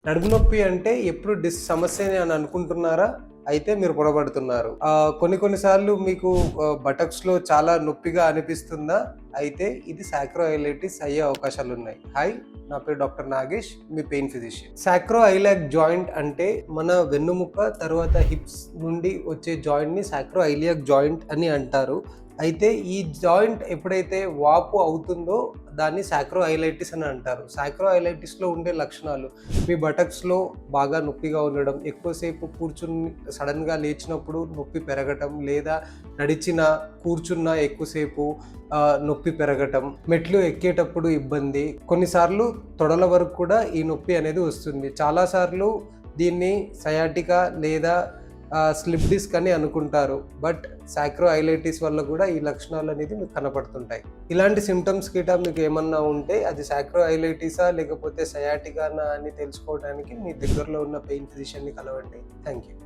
నడుము నొప్పి అంటే ఎప్పుడు డిస్క్ సమస్యని అని అనుకుంటున్నారా? అయితే మీరు పొరబడుతున్నారు. కొన్నిసార్లు మీకు బటక్స్‌లో చాలా నొప్పిగా అనిపిస్తుందా? అయితే ఇది సాక్రోఐలైటిస్ అయ్యే అవకాశాలున్నాయి. హాయ్! నా పేరు డాక్టర్ నాగేష్, మీ పెయిన్ ఫిజిషియన్. సాక్రోఐలాక్ జాయింట్ అంటే మన వెన్నుముక తర్వాత హిప్స్ నుండి వచ్చే జాయింట్‌ని సాక్రోఐలియాక్ జాయింట్ అని అంటారు. అయితే ఈ జాయింట్ ఎప్పుడైతే వాపు అవుతుందో దాన్ని సాక్రోఐలైటిస్ అని అంటారు. సాక్రోఐలైటిస్‌లో ఉండే లక్షణాలు మీ బటక్స్‌లో బాగా నొప్పిగా ఉండడం, ఎక్కువసేపు కూర్చుని సడన్‌గా లేచినప్పుడు నొప్పి పెరగటం, లేదా నడిచినా, కూర్చున్నా ఎక్కువసేపు నొప్పి పెరగటం, మెట్లు ఎక్కేటప్పుడు ఇబ్బంది, కొన్నిసార్లు తొడల వరకు కూడా ఈ నొప్పి అనేది వస్తుంది. చాలాసార్లు దీన్ని సయాటికా లేదా స్లిప్ డిస్క్ అని అనుకుంటారు. బట్ సాక్రోఐలైటిస్ వల్ల కూడా ఈ లక్షణాలు అనేది మీకు కనపడుతుంటాయి. ఇలాంటి సిమ్టమ్స్ గిట్ట మీకు ఏమన్నా ఉంటే అది సాక్రోఐలైటిసా లేకపోతే సయాటికానా అని తెలుసుకోవడానికి మీ దగ్గరలో ఉన్న పెయిన్ ఫిజిషియన్ని కలవండి. Thank you.